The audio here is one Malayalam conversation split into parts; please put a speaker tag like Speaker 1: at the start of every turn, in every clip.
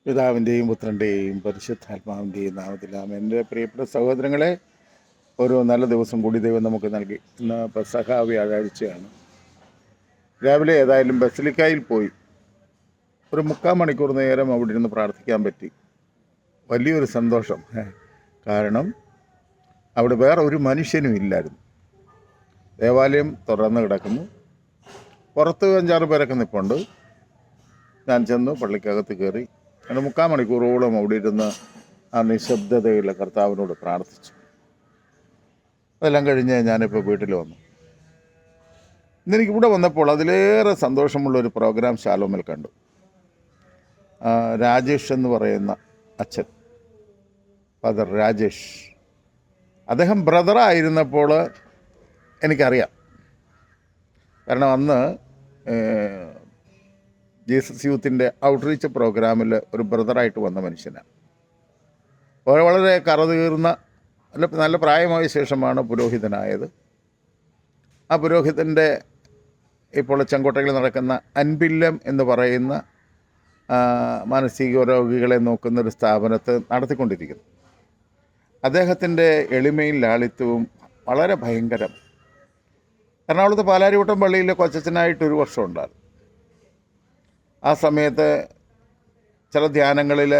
Speaker 1: പിതാവിൻ്റെയും പുത്രൻ്റെയും പരിശുദ്ധാത്മാവിൻ്റെയും നാമത്തിലാം. എൻ്റെ പ്രിയപ്പെട്ട സഹോദരങ്ങളെ, ഒരു നല്ല ദിവസം കൂടി ദൈവം നമുക്ക് നൽകി. ഇന്ന് പെസഹ വ്യാഴാഴ്ചയാണ്. രാവിലെ ഏതായാലും ബസിലിക്കായിൽ പോയി ഒരു 3/4 മണിക്കൂർ നേരം അവിടെ ഇരുന്ന് പ്രാർത്ഥിക്കാൻ പറ്റി. വലിയൊരു സന്തോഷം. കാരണം അവിടെ വേറെ ഒരു മനുഷ്യനും ഇല്ലായിരുന്നു. ദേവാലയം തുറന്ന് കിടക്കുന്നു. പുറത്ത് 5-6 പേരൊക്കെ നിൽപ്പുണ്ട്. ഞാൻ ചെന്നു പള്ളിക്കകത്ത് കയറി. അങ്ങനെ 3/4 മണിക്കൂറോളം അവിടെ ഇരുന്ന് ആ നിശബ്ദതയുള്ള കർത്താവിനോട് പ്രാർത്ഥിച്ചു. അതെല്ലാം കഴിഞ്ഞ് ഞാനിപ്പോൾ വീട്ടിൽ വന്നു. ഇന്നെനിക്ക് ഇവിടെ വന്നപ്പോൾ അതിലേറെ സന്തോഷമുള്ളൊരു പ്രോഗ്രാം ശാലോമിൽ കണ്ടു. രാജേഷ് എന്ന് പറയുന്ന അച്ഛൻ, ഫാദർ രാജേഷ്, അദ്ദേഹം ബ്രദറായിരുന്നപ്പോൾ എനിക്കറിയാം. കാരണം അന്ന് ജീസസ് യൂത്തിൻ്റെ ഔട്ട്റീച്ച് പ്രോഗ്രാമിൽ ഒരു ബ്രദറായിട്ട് വന്ന മനുഷ്യനാണ്. വളരെ കറതീർന്ന നല്ല പ്രായമായ ശേഷമാണ് പുരോഹിതനായത്. ആ പുരോഹിതൻ്റെ ഇപ്പോൾ ചെങ്കോട്ടയിൽ നടക്കുന്ന അൻപില്ലം എന്ന് പറയുന്ന മാനസിക രോഗികളെ നോക്കുന്നൊരു സ്ഥാപനത്തെ നടത്തിക്കൊണ്ടിരിക്കുന്നു. അദ്ദേഹത്തിൻ്റെ എളിമയും ലാളിത്യവും വളരെ ഭയങ്കരം. എറണാകുളത്ത് പാലാരിവട്ടം പള്ളിയിലെ കൊച്ചച്ഛനായിട്ടൊരു വർഷം ഉണ്ടായിരുന്നു. ആ സമയത്ത് ചില ധ്യാനങ്ങളിൽ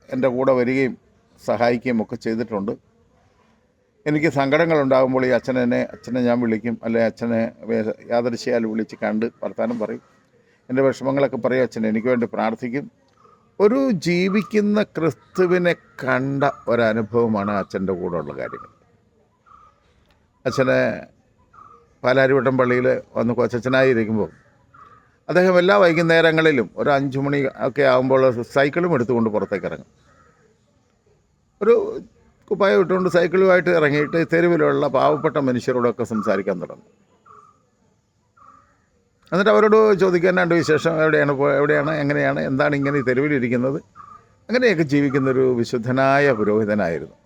Speaker 1: എൻ്റെ കൂടെ വരികയും സഹായിക്കുകയും ഒക്കെ ചെയ്തിട്ടുണ്ട്. എനിക്ക് സങ്കടങ്ങളുണ്ടാകുമ്പോൾ ഈ അച്ഛനെ ഞാൻ വിളിക്കും, അല്ലെ അച്ഛനെ യാദൃശ്യാൽ വിളിച്ച് കണ്ട് വർത്താനം പറയും. എൻ്റെ വിഷമങ്ങളൊക്കെ പറയും. അച്ഛൻ എനിക്ക് വേണ്ടി പ്രാർത്ഥിക്കും. ഒരു ജീവിക്കുന്ന ക്രിസ്തുവിനെ കണ്ട ഒരനുഭവമാണ് അച്ഛൻ്റെ കൂടെ ഉള്ള കാര്യങ്ങൾ. അച്ഛനെ പാലാരിവട്ടം പള്ളിയിൽ വന്ന് കൊച്ചച്ഛനായിരിക്കുമ്പോൾ അദ്ദേഹം എല്ലാ വൈകുന്നേരങ്ങളിലും ഒരു 5 മണി ഒക്കെ ആകുമ്പോൾ സൈക്കിളും എടുത്തുകൊണ്ട് പുറത്തേക്ക് ഇറങ്ങും. ഒരു കുപ്പായം ഇട്ടുകൊണ്ട് സൈക്കിളുമായിട്ട് ഇറങ്ങിയിട്ട് തെരുവിലുള്ള പാവപ്പെട്ട മനുഷ്യരോടൊക്കെ സംസാരിക്കാൻ തുടങ്ങും. എന്നിട്ട് അവരോട് ചോദിക്കാൻ രണ്ട് വിശേഷം, എവിടെയാണ് എങ്ങനെയാണ് എന്താണ് ഇങ്ങനെ ഈ തെരുവിലിരിക്കുന്നത്, അങ്ങനെയൊക്കെ ജീവിക്കുന്നൊരു വിശുദ്ധനായ പുരോഹിതനായിരുന്നു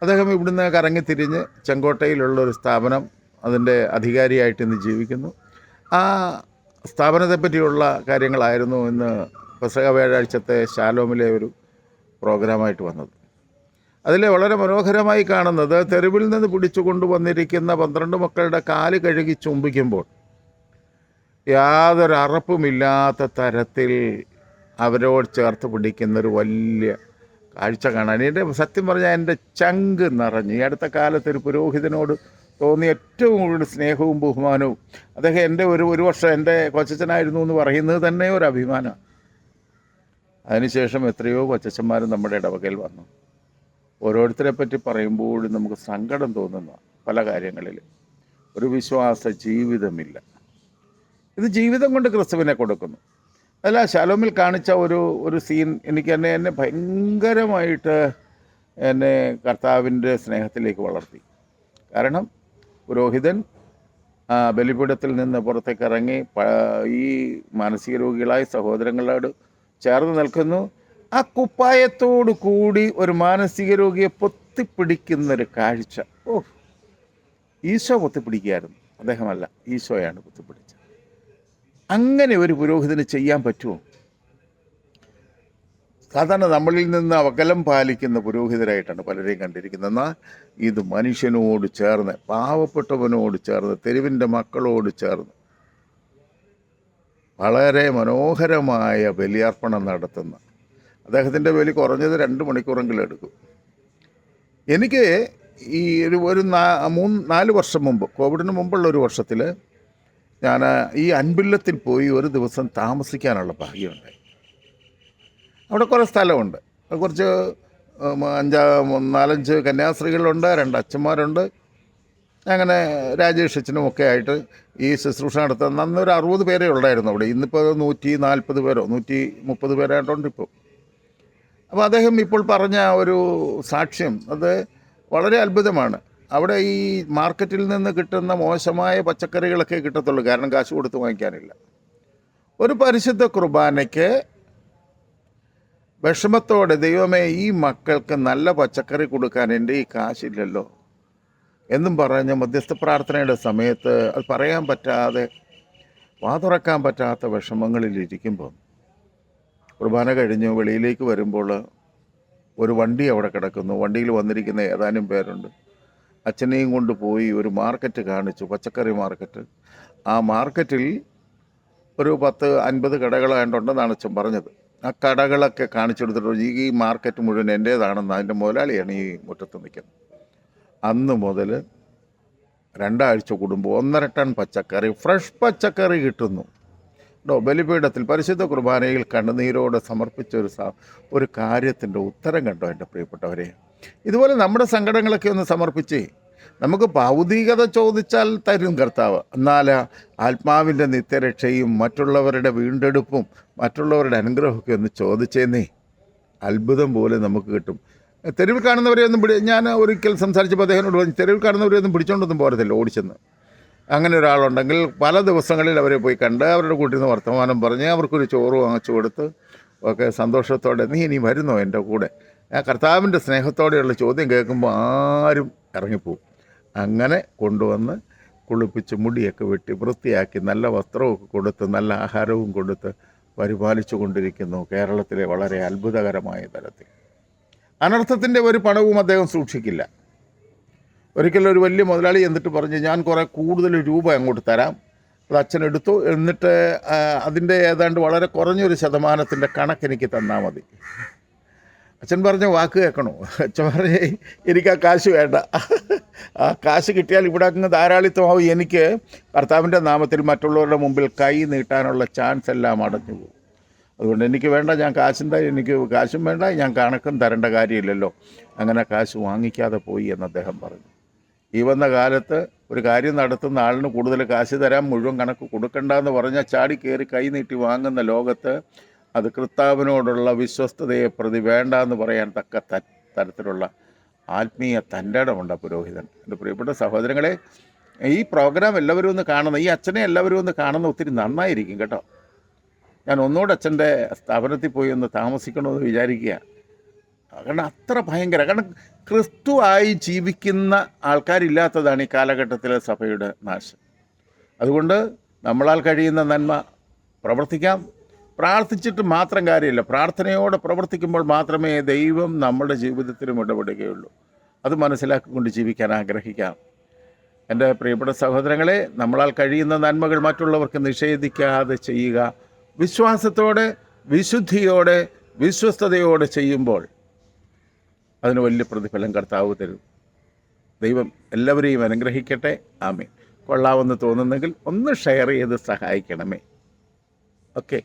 Speaker 1: അദ്ദേഹം. ഇവിടുന്ന് കറങ്ങിത്തിരിഞ്ഞ് ചെങ്കോട്ടയിലുള്ളൊരു സ്ഥാപനം, അതിൻ്റെ അധികാരിയായിട്ട് ഇന്ന് ജീവിക്കുന്നു. ആ സ്ഥാപനത്തെപ്പറ്റിയുള്ള കാര്യങ്ങളായിരുന്നു ഇന്ന് പെസഹ വ്യാഴാഴ്ചത്തെ ശാലോമിലെ ഒരു പ്രോഗ്രാമായിട്ട് വന്നത്. അതിൽ വളരെ മനോഹരമായി കാണുന്നത്, തെരുവിൽ നിന്ന് പിടിച്ചു കൊണ്ടുവന്നിരിക്കുന്ന 12 മക്കളുടെ കാല് കഴുകി ചുംബിക്കുമ്പോൾ യാതൊരു അറപ്പുമില്ലാത്ത തരത്തിൽ അവരോട് ചേർത്ത് പിടിക്കുന്നൊരു വലിയ കാഴ്ച കാണാൻ എൻ്റെ സത്യം പറഞ്ഞാൽ എൻ്റെ ചങ്ക് നിറഞ്ഞു. ഈ അടുത്ത കാലത്ത് ഒരു പുരോഹിതനോട് തോന്നിയ ഏറ്റവും കൂടുതൽ സ്നേഹവും ബഹുമാനവും, അദ്ദേഹം എൻ്റെ ഒരു വർഷം എൻ്റെ കൊച്ചച്ഛനായിരുന്നു എന്ന് പറയുന്നത് തന്നെ ഒരു അഭിമാനമാണ്. അതിനുശേഷം എത്രയോ കൊച്ചച്ഛന്മാരും നമ്മുടെ ഇടവകയിൽ വന്നു. ഓരോരുത്തരെ പറ്റി പറയുമ്പോഴും നമുക്ക് സങ്കടം തോന്നുന്ന പല കാര്യങ്ങളിൽ. ഒരു വിശ്വാസ ജീവിതമില്ല. ഇത് ജീവിതം കൊണ്ട് ക്രിസ്തുവിനെ കൊടുക്കുന്നു. അല്ല, ശാലോമിൽ കാണിച്ച ഒരു സീൻ എനിക്ക് എന്നെ ഭയങ്കരമായിട്ട് എന്നെ കർത്താവിൻ്റെ സ്നേഹത്തിലേക്ക് വളർത്തി. കാരണം പുരോഹിതൻ ബലിപീഠത്തിൽ നിന്ന് പുറത്തേക്ക് ഇറങ്ങി ഈ മാനസിക രോഗികളായ സഹോദരങ്ങളോട് ചേർന്ന് നിൽക്കുന്നു. ആ കുപ്പായത്തോടു കൂടി ഒരു മാനസിക രോഗിയെ പൊത്തിപ്പിടിക്കുന്നൊരു കാഴ്ച. ഈശോ പൊത്തിപ്പിടിക്കുകയായിരുന്നു, അദ്ദേഹമല്ല, ഈശോയാണ് പൊത്തിപ്പിടിച്ചത്. അങ്ങനെ ഒരു പുരോഹിതന് ചെയ്യാൻ പറ്റുമോ? സാധാരണ നമ്മളിൽ നിന്ന് അകലം പാലിക്കുന്ന പുരോഹിതരായിട്ടാണ് പലരെയും കണ്ടിരിക്കുന്നത്. എന്നാൽ ഇത് മനുഷ്യനോട് ചേർന്ന്, പാവപ്പെട്ടവനോട് ചേർന്ന്, തെരുവിൻ്റെ മക്കളോട് ചേർന്ന് വളരെ മനോഹരമായ ബലിയർപ്പണം നടത്തുന്ന അദ്ദേഹത്തിൻ്റെ ബലി കുറഞ്ഞത് 2 മണിക്കൂറെങ്കിലും എടുക്കും. എനിക്ക് ഈ ഒരു 4 വർഷം മുമ്പ്, കോവിഡിന് മുമ്പുള്ള ഒരു വർഷത്തിൽ ഞാൻ ഈ അൻപില്ലത്തിൽ പോയി ഒരു ദിവസം താമസിക്കാനുള്ള ഭാഗ്യമുണ്ടായി. അവിടെ കുറേ സ്ഥലമുണ്ട്. കുറച്ച് 4-5 കന്യാസ്ത്രീകളുണ്ട്, 2 അച്ഛന്മാരുണ്ട്. അങ്ങനെ രാജേഷ് അച്ഛനും ഒക്കെ ആയിട്ട് ഈ ശുശ്രൂഷ നടത്തുന്ന അന്ന് ഒരു 60 പേരേ ഉള്ളായിരുന്നു അവിടെ. ഇന്നിപ്പോൾ 140 പേരോ 130 പേരായിട്ടുണ്ട് ഇപ്പോൾ. അപ്പോൾ അദ്ദേഹം ഇപ്പോൾ പറഞ്ഞ ഒരു സാക്ഷ്യം, അത് വളരെ അത്ഭുതമാണ്. അവിടെ ഈ മാർക്കറ്റിൽ നിന്ന് കിട്ടുന്ന മോശമായ പച്ചക്കറികളൊക്കെ കിട്ടത്തുള്ളൂ, കാരണം കാശ് കൊടുത്ത് വാങ്ങിക്കാനില്ല. ഒരു പരിശുദ്ധ കുർബാനയ്ക്ക് വിഷമത്തോടെ, ദൈവമേ ഈ മക്കൾക്ക് നല്ല പച്ചക്കറി കൊടുക്കാൻ എൻ്റെ ഈ കാശില്ലല്ലോ എന്നും പറഞ്ഞ് മധ്യസ്ഥ പ്രാർത്ഥനയുടെ സമയത്ത് അത് പറയാൻ പറ്റാതെ, വാതുറക്കാൻ പറ്റാത്ത വിഷമങ്ങളിലിരിക്കുമ്പോൾ കുർബാന കഴിഞ്ഞ് വെളിയിലേക്ക് വരുമ്പോൾ ഒരു വണ്ടി അവിടെ കിടക്കുന്നു. വണ്ടിയിൽ വന്നിരിക്കുന്ന ഏതാനും പേരുണ്ട്. അച്ഛനെയും കൊണ്ട് പോയി ഒരു മാർക്കറ്റ് കാണിച്ചു, പച്ചക്കറി മാർക്കറ്റ്. ആ മാർക്കറ്റിൽ ഒരു 10-50 കടകളായിട്ടുണ്ടെന്നാണ് അച്ഛൻ പറഞ്ഞത്. ആ കടകളൊക്കെ കാണിച്ചു കൊടുത്തിട്ട് ഈ മാർക്കറ്റ് മുഴുവൻ എൻ്റേതാണെന്ന് അതിൻ്റെ മുതലാളിയാണ് ഈ മുറ്റത്ത് നിൽക്കുന്നത്. അന്ന് മുതൽ 2 ആഴ്ച കൂടുമ്പോൾ 1.5 ടൺ പച്ചക്കറി, ഫ്രഷ് പച്ചക്കറി കിട്ടുന്നു. ബലിപീഠത്തിൽ പരിശുദ്ധ കുർബാനയിൽ കണ്ണുനീരോടെ സമർപ്പിച്ച ഒരു കാര്യത്തിൻ്റെ ഉത്തരം കണ്ടോ എൻ്റെ പ്രിയപ്പെട്ടവരെ? ഇതുപോലെ നമ്മുടെ സങ്കടങ്ങളൊക്കെ ഒന്ന് സമർപ്പിച്ച് നമുക്ക് ഭൗതികത ചോദിച്ചാൽ തരും കർത്താവ്. എന്നാൽ ആത്മാവിൻ്റെ നിത്യരക്ഷയും മറ്റുള്ളവരുടെ വീണ്ടെടുപ്പും മറ്റുള്ളവരുടെ അനുഗ്രഹമൊക്കെ ഒന്ന് ചോദിച്ചേന്നേ, അത്ഭുതം പോലെ നമുക്ക് കിട്ടും. തെരുവിൽ കാണുന്നവരെ ഒന്നും ഞാൻ ഒരിക്കൽ സംസാരിച്ചപ്പോൾ അദ്ദേഹത്തിനോട് പറഞ്ഞു, തെരുവിൽ കാണുന്നവരെ ഒന്നും പിടിച്ചോണ്ടൊന്നും പോരത്തില്ല, ഓടിച്ചെന്ന്. അങ്ങനെ ഒരാളുണ്ടെങ്കിൽ പല ദിവസങ്ങളിൽ അവരെ പോയി കണ്ട് അവരുടെ കൂട്ടിൽ നിന്ന് വർത്തമാനം പറഞ്ഞ് അവർക്കൊരു ചോറ് വാങ്ങിച്ചു കൊടുത്ത് ഒക്കെ സന്തോഷത്തോടെ, നീ ഇനി വരുന്നോ എൻ്റെ കൂടെ? ആ കർത്താവിൻ്റെ സ്നേഹത്തോടെയുള്ള ചോദ്യം കേൾക്കുമ്പോൾ ആരും ഇറങ്ങിപ്പോവും. അങ്ങനെ കൊണ്ടുവന്ന് കുളിപ്പിച്ച് മുടിയൊക്കെ വെട്ടി വൃത്തിയാക്കി നല്ല വസ്ത്രമൊക്കെ കൊടുത്ത് നല്ല ആഹാരവും കൊടുത്ത് പരിപാലിച്ചു കൊണ്ടിരിക്കുന്നു കേരളത്തിലെ വളരെ അത്ഭുതകരമായ തരത്തിൽ. അനർത്ഥത്തിൻ്റെ ഒരു പണവും അദ്ദേഹം സൂക്ഷിക്കില്ല. ഒരിക്കലും ഒരു വലിയ മുതലാളി എന്നിട്ട് പറഞ്ഞ്, ഞാൻ കുറേ കൂടുതൽ രൂപ അങ്ങോട്ട് തരാം, അത് അച്ഛനെടുത്തു, എന്നിട്ട് അതിൻ്റെ ഏതാണ്ട് വളരെ കുറഞ്ഞൊരു ശതമാനത്തിൻ്റെ കണക്കെനിക്ക് തന്നാൽ മതി. അച്ഛൻ പറഞ്ഞ വാക്ക് കേൾക്കണോ? അച്ഛൻ പറഞ്ഞ്, എനിക്ക് ആ കാശ് വേണ്ട, ആ കാശ് കിട്ടിയാൽ ഇവിടെ അങ്ങ് ധാരാളിത്തമാവും, എനിക്ക് കർത്താവിൻ്റെ നാമത്തിൽ മറ്റുള്ളവരുടെ മുമ്പിൽ കൈ നീട്ടാനുള്ള ചാൻസ് എല്ലാം അടഞ്ഞു പോകും, അതുകൊണ്ട് എനിക്ക് വേണ്ട, ഞാൻ എനിക്ക് കാശും വേണ്ട, ഞാൻ കണക്കും തരേണ്ട കാര്യമില്ലല്ലോ. അങ്ങനെ കാശ് വാങ്ങിക്കാതെ പോയി എന്ന് അദ്ദേഹം പറഞ്ഞു. ഈ വന്ന കാലത്ത് ഒരു കാര്യം നടത്തുന്ന ആളിന് കൂടുതൽ കാശ് തരാൻ, മുഴുവൻ കണക്ക് കൊടുക്കണ്ടെന്ന് പറഞ്ഞാൽ ചാടി കയറി കൈ നീട്ടി വാങ്ങുന്ന ലോകത്ത് അത് കർത്താവിനോടുള്ള വിശ്വസ്തതയെ പ്രതി വേണ്ട എന്ന് പറയാൻ തക്ക തരത്തിലുള്ള ആത്മീയ തൻ്റെ ഇടമുണ്ട് പുരോഹിതൻ. എൻ്റെ പ്രിയപ്പെട്ട സഹോദരങ്ങളെ, ഈ പ്രോഗ്രാം എല്ലാവരും ഒന്ന് കാണുന്ന, ഈ അച്ഛനെ എല്ലാവരും ഒന്ന് കാണുന്ന ഒത്തിരി നന്നായിരിക്കും കേട്ടോ. ഞാൻ ഒന്നുകൂടെ അച്ഛൻ്റെ സ്ഥാപനത്തിൽ പോയി ഒന്ന് താമസിക്കണമെന്ന് വിചാരിക്കുക. കാരണം അത്ര ഭയങ്കര, കാരണം ക്രിസ്തു ആയി ജീവിക്കുന്ന ആൾക്കാരില്ലാത്തതാണ് ഈ കാലഘട്ടത്തിലെ സഭയുടെ നാശം. അതുകൊണ്ട് നമ്മളാൽ കഴിയുന്ന നന്മ പ്രവർത്തിക്കാം. പ്രാർത്ഥിച്ചിട്ട് മാത്രം കാര്യമില്ല, പ്രാർത്ഥനയോടെ പ്രവർത്തിക്കുമ്പോൾ മാത്രമേ ദൈവം നമ്മുടെ ജീവിതത്തിലും ഇടപെടുകയുള്ളൂ. അത് മനസ്സിലാക്കിക്കൊണ്ട് ജീവിക്കാൻ ആഗ്രഹിക്കാം. എൻ്റെ പ്രിയപ്പെട്ട സഹോദരങ്ങളെ, നമ്മളാൽ കഴിയുന്ന നന്മകൾ മറ്റുള്ളവർക്ക് നിഷേധിക്കാതെ ചെയ്യുക. വിശ്വാസത്തോടെ, വിശുദ്ധിയോടെ, വിശ്വസ്തയോടെ ചെയ്യുമ്പോൾ അതിന് വലിയ പ്രതിഫലം കർത്താവ് തരും. ദൈവം എല്ലാവരെയും അനുഗ്രഹിക്കട്ടെ. ആമേൻ. കൊള്ളാമെന്ന് തോന്നുന്നെങ്കിൽ ഒന്ന് ഷെയർ ചെയ്ത് സഹായിക്കണമേ. ഓക്കെ.